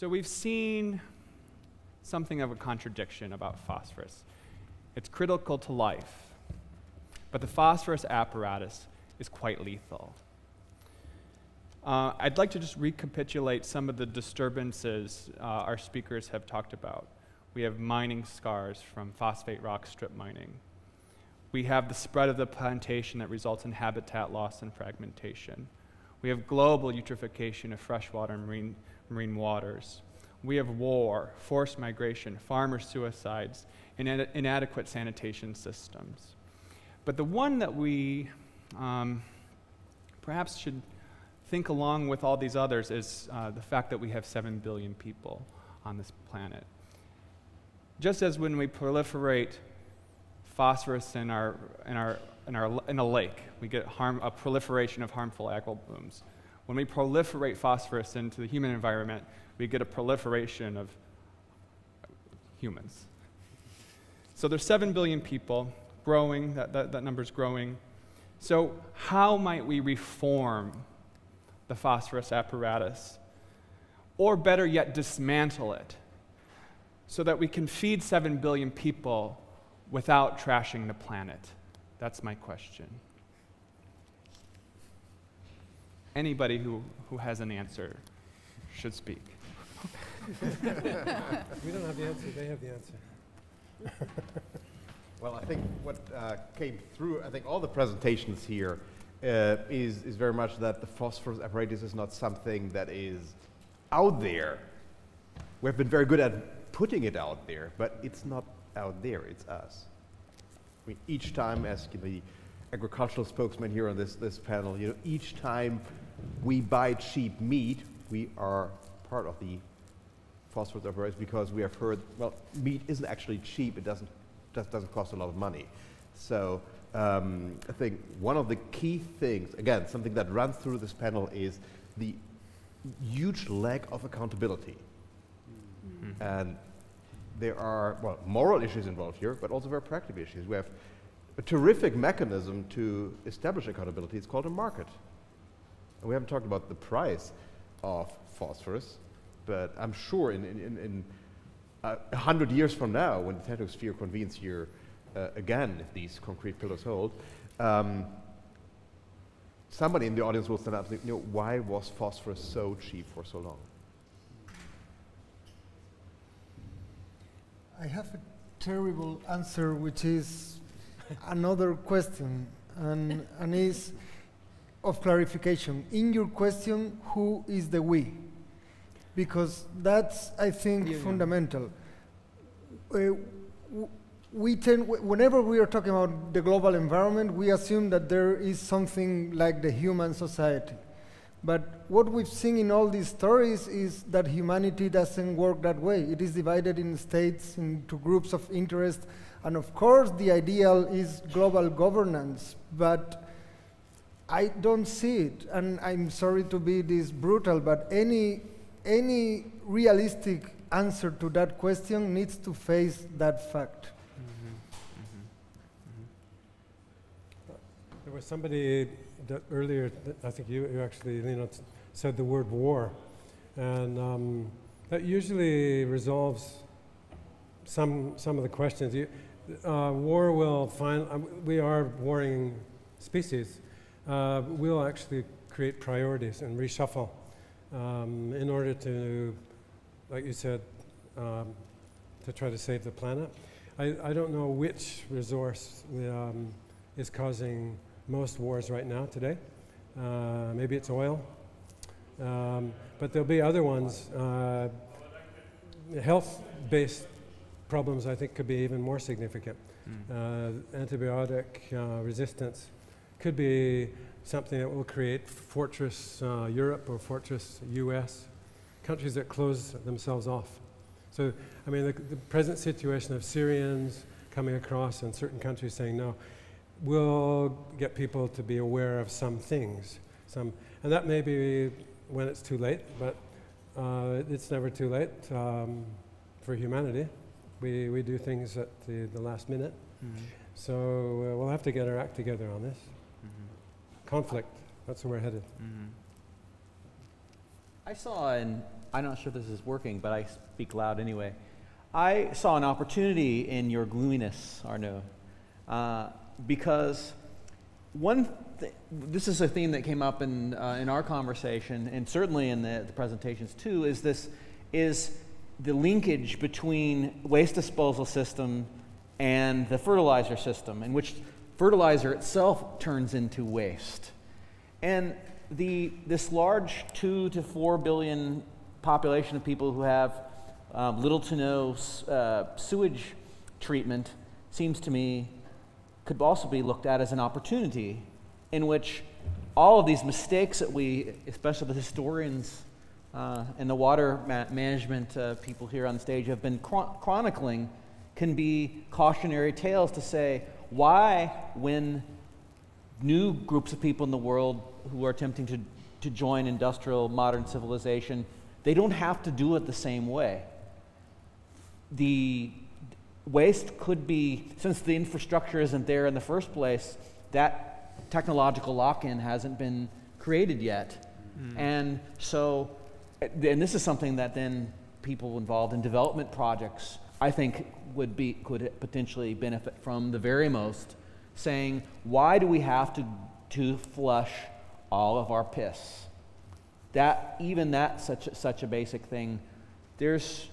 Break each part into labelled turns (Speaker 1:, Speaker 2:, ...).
Speaker 1: So we've seen something of a contradiction about phosphorus. It's critical to life, but the phosphorus apparatus is quite lethal. I'd like to just recapitulate some of the disturbances our speakers have talked about. We have mining scars from phosphate rock strip mining. We have the spread of the plantation that results in habitat loss and fragmentation. We have global eutrophication of freshwater and marine waters. We have war, forced migration, farmer suicides, and inadequate sanitation systems. But the one that we perhaps should think along with all these others is the fact that we have 7 billion people on this planet. Just as when we proliferate phosphorus in a lake, we get a proliferation of harmful algal blooms. When we proliferate phosphorus into the human environment, we get a proliferation of humans. So there's 7 billion people growing, that number's growing. So how might we reform the phosphorus apparatus? Or better yet, dismantle it so that we can feed 7 billion people without trashing the planet? That's my question. Anybody who has an answer should speak.
Speaker 2: We don't have the answer, they have the answer.
Speaker 3: Well, I think what came through, I think all the presentations here is very much that the phosphorus apparatus is not something that is out there. We've been very good at putting it out there, but it's not out there, it's us. I mean, each time, as the agricultural spokesman here on this panel, each time we buy cheap meat, we are part of the phosphorus apparatus because we have heard, well, meat isn't actually cheap, it doesn't cost a lot of money. So I think one of the key things, again, something that runs through this panel is the huge lack of accountability. Mm-hmm. And there are, well, moral issues involved here, but also very practical issues. We have a terrific mechanism to establish accountability. It's called a market. And we haven't talked about the price of phosphorus, but I'm sure in 100 years from now, when the Technosphere convenes here again, if these concrete pillars hold, somebody in the audience will stand up and think, why was phosphorus so cheap for so long?
Speaker 4: I have a terrible answer, which is another question, and is of clarification. In your question, who is the we? Because that's, I think, fundamental. We tend, whenever we are talking about the global environment, we assume that there is something like the human society. But what we've seen in all these stories is that humanity doesn't work that way. It is divided in states, into groups of interest, and of course the ideal is global governance, but I don't see it, and I'm sorry to be this brutal, but any realistic answer to that question needs to face that fact.
Speaker 2: There was somebody that earlier, I think you actually, Lino, said the word war, and that usually resolves some of the questions. War will find, we are warring species. We'll actually create priorities and reshuffle in order to, like you said, to try to save the planet. I don't know which resource is causing most wars right now today. Maybe it's oil, but there'll be other ones. Health-based problems, I think, could be even more significant. Antibiotic resistance could be something that will create fortress Europe or fortress US, countries that close themselves off. So, I mean, the present situation of Syrians coming across and certain countries saying no, will get people to be aware of some things. And that may be when it's too late, but it's never too late for humanity. We do things at the last minute. So we'll have to get our act together on this. Conflict, that's where we're headed.
Speaker 5: I saw I'm not sure this is working, but I speak loud anyway. I saw an opportunity in your gloominess, Arno, because this is a theme that came up in our conversation, and certainly in the presentations too, is the linkage between waste disposal system and the fertilizer system, in which fertilizer itself turns into waste. And this large 2 to 4 billion population of people who have little to no sewage treatment seems to me could also be looked at as an opportunity in which all of these mistakes that we, especially the historians and the water management people here on stage have been chronicling, can be cautionary tales to say why, when new groups of people in the world who are attempting to join industrial modern civilization, they don't have to do it the same way. The waste could be, since the infrastructure isn't there in the first place, that technological lock-in hasn't been created yet. And so, and this is something that then people involved in development projects, I think, could potentially benefit from the very most, saying, why do we have to flush all of our piss? That's such a basic thing. There's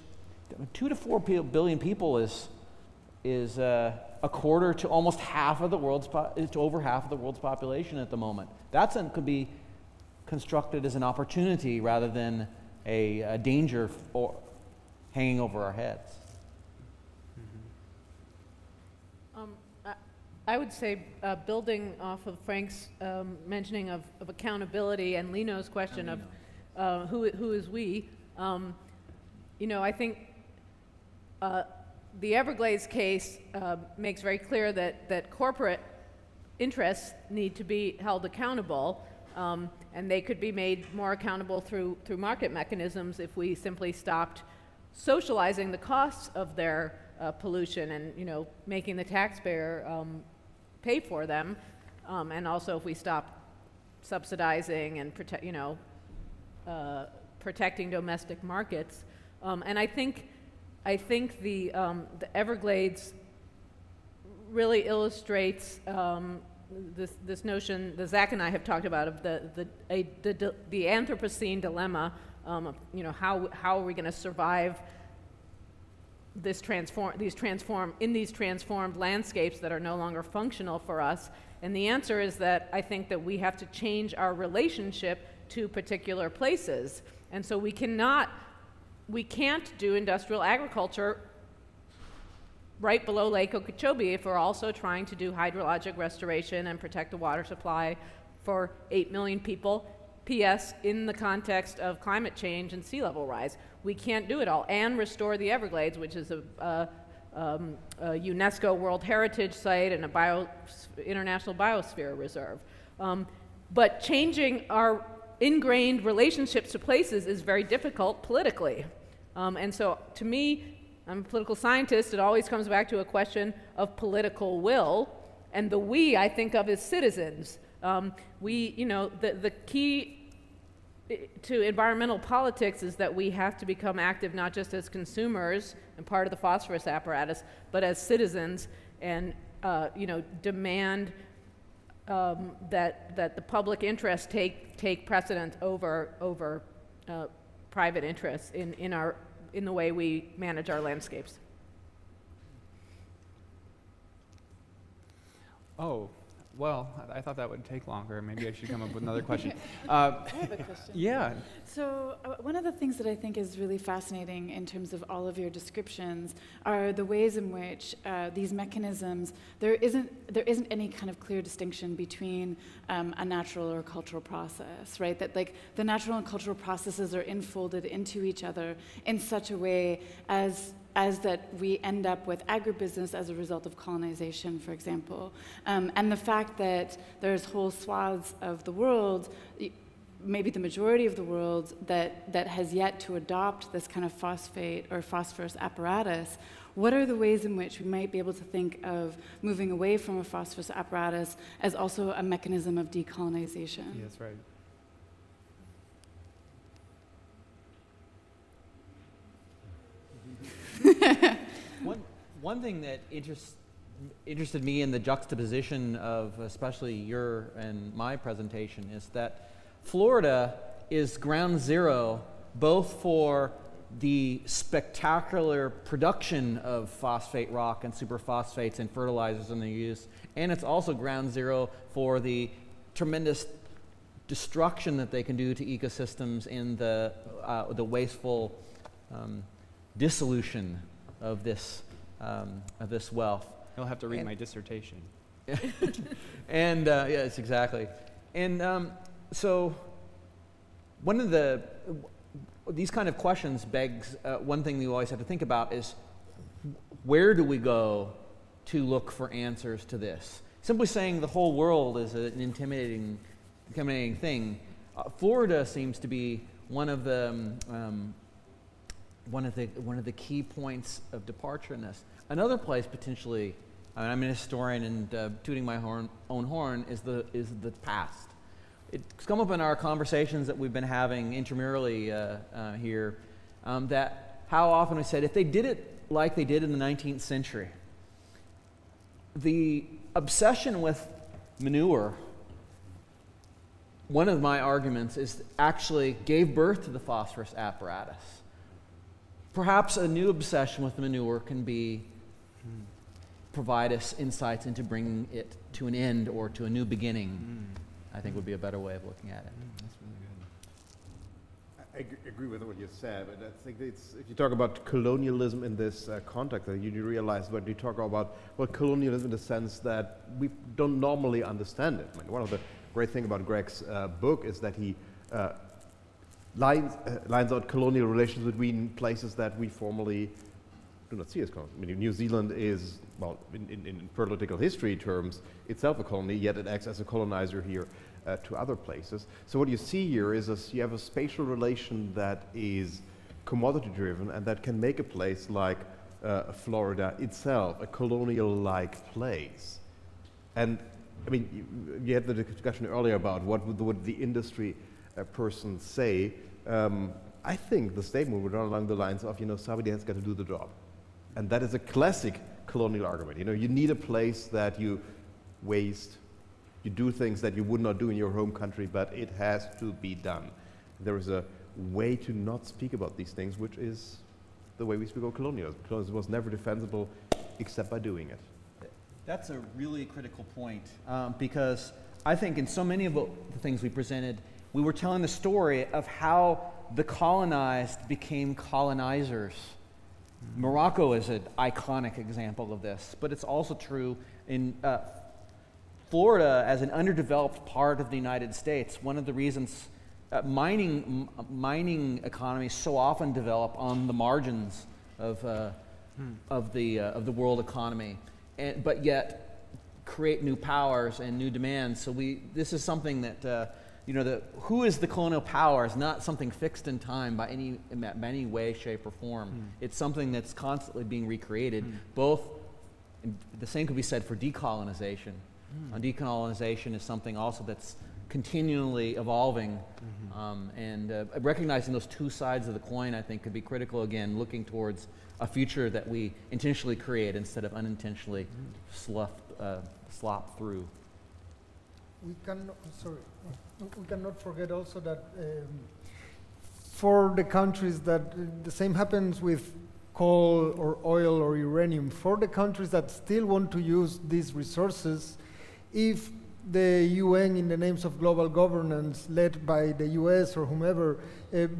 Speaker 5: 2 to 4 billion people is a quarter to almost half of the world's over half of the world's population at the moment. That could be constructed as an opportunity rather than a danger hanging over our heads.
Speaker 6: I would say, building off of Frank's mentioning of accountability and Lino's question of who is we, I think the Everglades case makes very clear that corporate interests need to be held accountable, and they could be made more accountable through market mechanisms if we simply stopped socializing the costs of their pollution and making the taxpayer pay for them, and also if we stop subsidizing and protecting domestic markets. And I think the Everglades really illustrates this notion that Zach and I have talked about of the Anthropocene dilemma. How are we going to survive these transformed landscapes that are no longer functional for us? And the answer is that I think that we have to change our relationship to particular places. And so we can't do industrial agriculture right below Lake Okeechobee if we're also trying to do hydrologic restoration and protect the water supply for 8 million people. P.S. in the context of climate change and sea level rise. We can't do it all and restore the Everglades, which is a UNESCO World Heritage Site and a International Biosphere Reserve. But changing our ingrained relationships to places is very difficult politically. And so to me, I'm a political scientist, it always comes back to a question of political will, and the we I think of as citizens. The key to environmental politics is that we have to become active not just as consumers and part of the phosphorus apparatus, but as citizens, and demand that the public interest take precedence over private interests in the way we manage our landscapes.
Speaker 1: Oh, well, I thought that would take longer. Maybe I should come up with another question.
Speaker 7: I have a question.
Speaker 1: Yeah.
Speaker 7: So one of the things that I think is really fascinating in terms of all of your descriptions are the ways in which these mechanisms, there isn't any kind of clear distinction between a natural or cultural process, right? That like the natural and cultural processes are enfolded into each other in such a way as that we end up with agribusiness as a result of colonization, for example. And the fact that there's whole swaths of the world, maybe the majority of the world, that has yet to adopt this kind of phosphate or phosphorus apparatus, what are the ways in which we might be able to think of moving away from a phosphorus apparatus as also a mechanism of decolonization?
Speaker 1: Yeah, that's right.
Speaker 5: One thing that interested me in the juxtaposition of especially your and my presentation is that Florida is ground zero both for the spectacular production of phosphate rock and superphosphates and fertilizers in their use, and it's also ground zero for the tremendous destruction that they can do to ecosystems in the wasteful dissolution of this wealth.
Speaker 1: You'll have to read my dissertation.
Speaker 5: And yes, exactly. And so one of these kind of questions begs one thing you always have to think about is where do we go to look for answers to this? Simply saying the whole world is an intimidating thing. Florida seems to be one of the key points of departure in this. Another place potentially, I'm an historian and tooting my own horn, is the past. It's come up in our conversations that we've been having intramurally here, that how often we said if they did it like they did in the 19th century, the obsession with manure, one of my arguments is actually gave birth to the phosphorus apparatus. Perhaps a new obsession with manure can provide us insights into bringing it to an end or to a new beginning. I think would be a better way of looking at it.
Speaker 1: That's really good.
Speaker 3: I agree with what you said, but I think if you talk about colonialism in this context, you realize when you talk about colonialism in the sense that we don't normally understand it. I mean, one of the great things about Greg's book is that he lines out colonial relations between places that we formally do not see as colonial. I mean, New Zealand is, well, in political history terms, itself a colony, yet it acts as a colonizer here to other places. So what you see here is you have a spatial relation that is commodity-driven and that can make a place like Florida itself a colonial-like place. And I mean, you had the discussion earlier about what would the industry person say. I think the statement would run along the lines of, somebody has got to do the job. And that is a classic colonial argument. You need a place that you waste, you do things that you would not do in your home country, but it has to be done. There is a way to not speak about these things, which is the way we speak about colonialism. Colonialism was never defensible except by doing it.
Speaker 5: That's a really critical point, because I think in so many of the things we presented, we were telling the story of how the colonized became colonizers. Morocco is an iconic example of this, but it's also true in Florida as an underdeveloped part of the United States. One of the reasons mining economies so often develop on the margins of the world economy, but yet create new powers and new demands. So this is something that who is the colonial power is not something fixed in time by any way, shape, or form. It's something that's constantly being recreated. The same could be said for decolonization. Decolonization is something also that's continually evolving, and recognizing those two sides of the coin, I think, could be critical. Again, looking towards a future that we intentionally create instead of unintentionally slop through.
Speaker 4: We cannot forget also that for the countries that the same happens with coal or oil or uranium, for the countries that still want to use these resources, if the UN, in the names of global governance led by the US or whomever,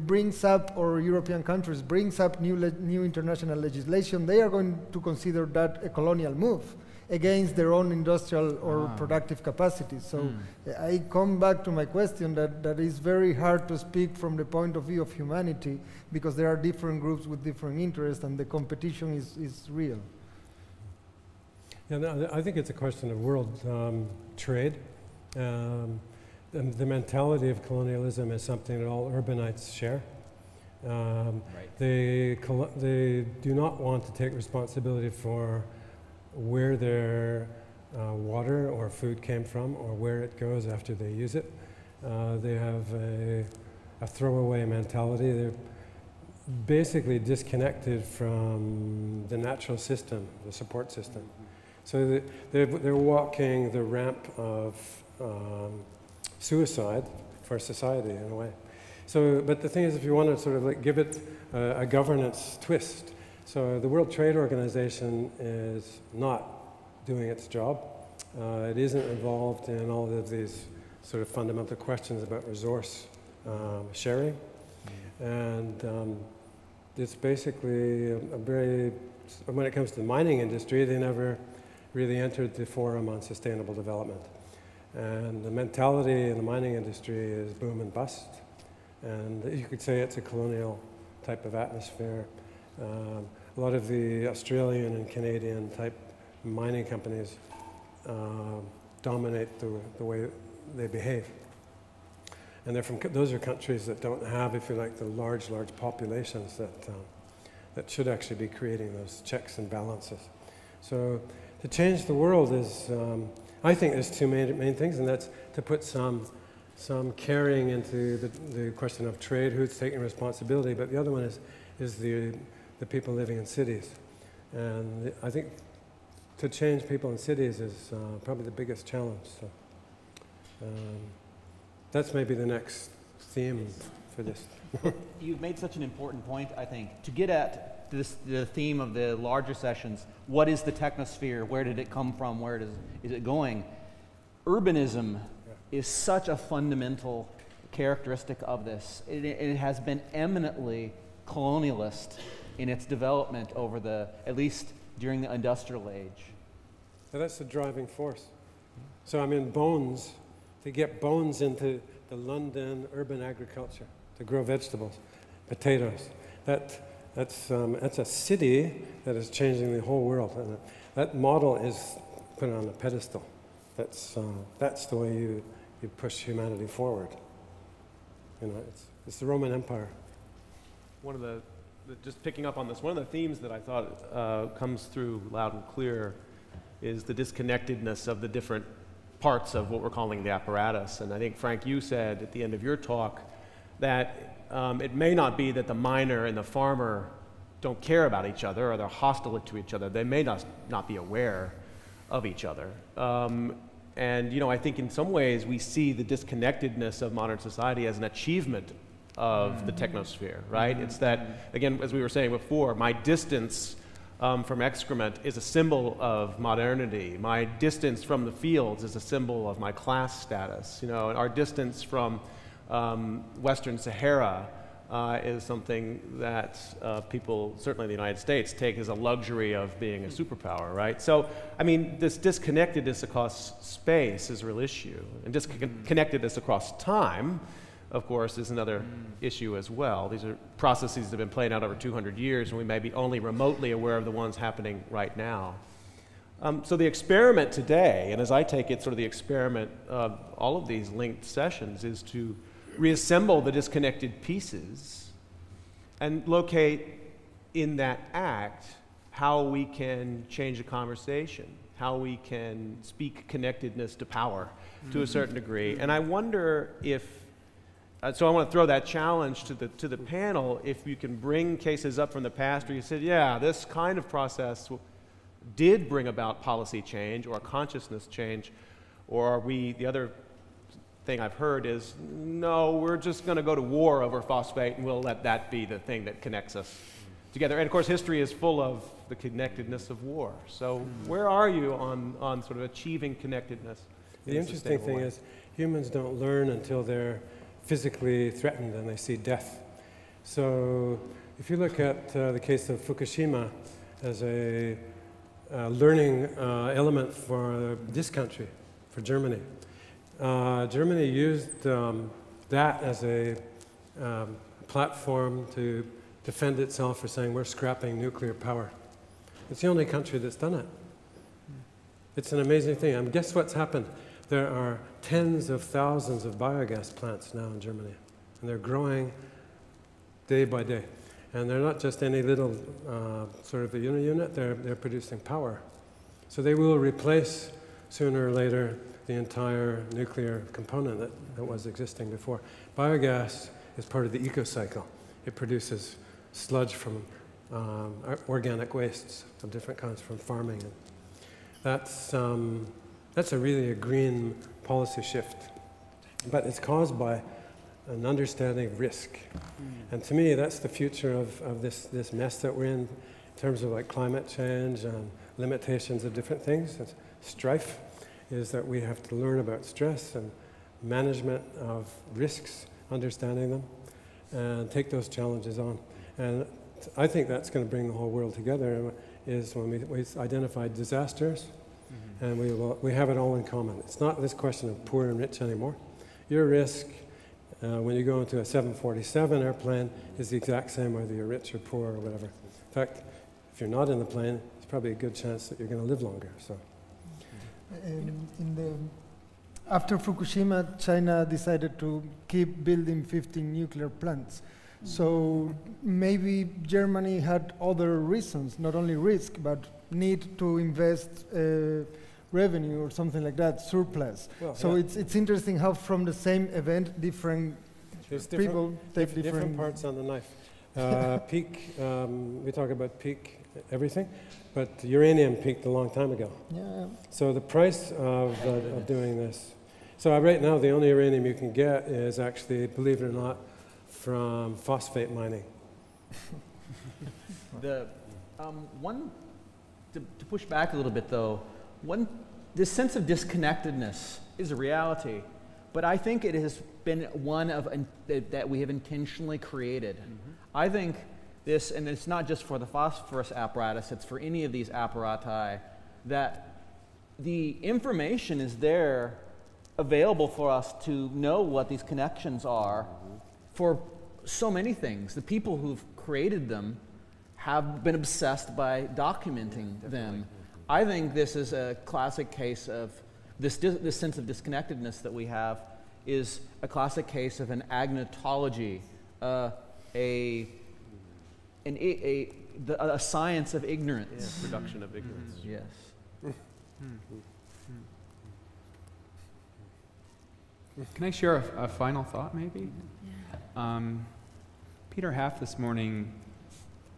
Speaker 4: brings up, or European countries brings up new international legislation, they are going to consider that a colonial move against their own industrial or productive capacity. So I come back to my question that is very hard to speak from the point of view of humanity, because there are different groups with different interests and the competition is real.
Speaker 2: Yeah, no, I think it's a question of world trade. The mentality of colonialism is something that all urbanites share. They do not want to take responsibility for where their water or food came from or where it goes after they use it. They have a throwaway mentality. basically disconnected from the natural system, the support system. So they're walking the ramp of suicide for society in a way. So, but the thing is, if you want to sort of like give it a governance twist, so the World Trade Organization is not doing its job. It isn't involved in all of these sort of fundamental questions about resource sharing. And it's basically a very, when it comes to the mining industry, they never really entered the forum on sustainable development. And the mentality in the mining industry is boom and bust. And you could say it's a colonial type of atmosphere. A lot of the Australian and Canadian type mining companies dominate the way they behave. And they're from, those are countries that don't have, if you like, the large populations that should actually be creating those checks and balances. So to change the world is, I think there's two main things, and that's to put some caring into the question of trade, who's taking responsibility, but the other one is the people living in cities. And I think to change people in cities is probably the biggest challenge. So that's maybe the next theme for this.
Speaker 5: You've made such an important point, I think, to get at the theme of the larger sessions. What is the technosphere? Where did it come from? Where is it going? Urbanism is such a fundamental characteristic of this. It has been eminently colonialist in its development over at least during the industrial age.
Speaker 2: So that's the driving force. So I mean, bones, to get bones into the London urban agriculture, to grow vegetables, potatoes, that's a city that is changing the whole world. And that model is put on a pedestal. That's the way you push humanity forward. You know, it's the Roman Empire.
Speaker 8: One of the just picking up on this, one of the themes that I thought comes through loud and clear is the disconnectedness of the different parts of what we're calling the apparatus. And I think, Frank, you said at the end of your talk that it may not be that the miner and the farmer don't care about each other or they're hostile to each other. They may not be aware of each other. And you know, I think in some ways we see the disconnectedness of modern society as an achievement of the technosphere, right? It's that, again, as we were saying before, my distance from excrement is a symbol of modernity. My distance from the fields is a symbol of my class status. You know, and our distance from Western Sahara is something that people, certainly in the United States, take as a luxury of being a superpower, right? So, I mean, this disconnectedness across space is a real issue. And disconnectedness across time, of course, is another issue as well. These are processes that have been playing out over 200 years, and we may be only remotely aware of the ones happening right now. So the experiment today, and as I take it, sort of the experiment of all of these linked sessions, is to reassemble the disconnected pieces and locate in that act how we can change the conversation, how we can speak connectedness to power to a certain degree. And I wonder if so I want to throw that challenge to the panel, if you can bring cases up from the past where you said, yeah, this kind of process did bring about policy change or consciousness change, or are we, the other thing I've heard is, no, we're just going to go to war over phosphate and we'll let that be the thing that connects us together. And of course, history is full of the connectedness of war. So where are you on sort of achieving connectedness?
Speaker 2: The interesting thing is humans don't learn until they're physically threatened and they see death. So if you look at the case of Fukushima as a learning element for this country, for Germany, Germany used that as a platform to defend itself for saying we're scrapping nuclear power. It's the only country that's done it. It's an amazing thing. And guess what's happened? There are tens of thousands of biogas plants now in Germany, and they're growing day by day. And they're not just any little sort of a unit, they're producing power. So they will replace, sooner or later, the entire nuclear component that was existing before. Biogas is part of the eco-cycle. It produces sludge from organic wastes of different kinds from farming. And that's really a green policy shift. But it's caused by an understanding of risk. And to me, that's the future of this mess that we're in terms of like climate change and limitations of different things. It's strife is that we have to learn about stress and management of risks, understanding them, and take those challenges on. And I think that's going to bring the whole world together, is when we identify disasters, and we have it all in common. It's not this question of poor and rich anymore. Your risk when you go into a 747 airplane is the exact same whether you're rich or poor or whatever. In fact, if you're not in the plane, there's probably a good chance that you're going to live longer. So.
Speaker 4: After Fukushima, China decided to keep building 15 nuclear plants. So maybe Germany had other reasons, not only risk, but need to invest revenue or something like that, surplus. Well, so yeah. It's interesting how from the same event, different people take different
Speaker 2: parts on the knife. Peak, we talk about peak everything, but uranium peaked a long time ago.
Speaker 4: Yeah.
Speaker 2: So the price of doing this. So right now, the only uranium you can get is actually, believe it or not, from phosphate mining.
Speaker 5: To push back a little bit though, this sense of disconnectedness is a reality, but I think it has been one of that we have intentionally created. I think this, and it's not just for the phosphorus apparatus, it's for any of these apparati, that the information is there available for us to know what these connections are for so many things. The people who've created them have been obsessed by documenting them. I think this is a classic case of this sense of disconnectedness that we have is a classic case of an agnotology, a science of ignorance.
Speaker 8: Yeah, production of ignorance.
Speaker 5: Yes.
Speaker 1: Can I share a final thought, maybe? Yeah. Peter Half this morning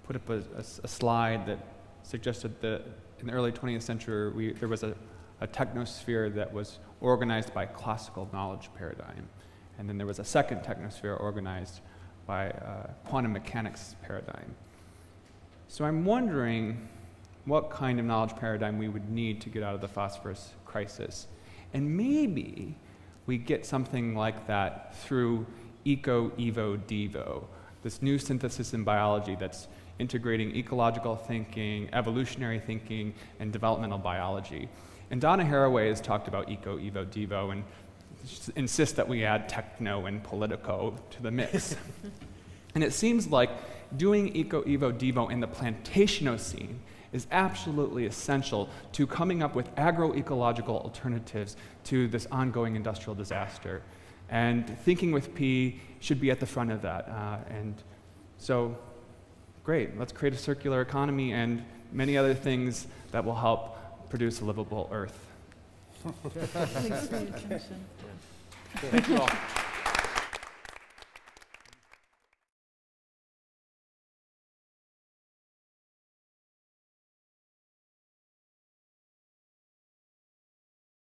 Speaker 1: put up a slide that suggested that in the early 20th century, there was a technosphere that was organized by classical knowledge paradigm. And then there was a second technosphere organized by quantum mechanics paradigm. So I'm wondering what kind of knowledge paradigm we would need to get out of the phosphorus crisis. And maybe we get something like that through Eco, Evo, Devo, this new synthesis in biology that's integrating ecological thinking, evolutionary thinking, and developmental biology. And Donna Haraway has talked about Eco, Evo, Devo, and insists that we add techno and politico to the mix. And it seems like doing Eco, Evo, Devo in the Plantationocene is absolutely essential to coming up with agroecological alternatives to this ongoing industrial disaster. And thinking with P should be at the front of that. And so, great, let's create a circular economy and many other things that will help produce a livable Earth.
Speaker 7: Thanks for your attention.
Speaker 8: Thank you all.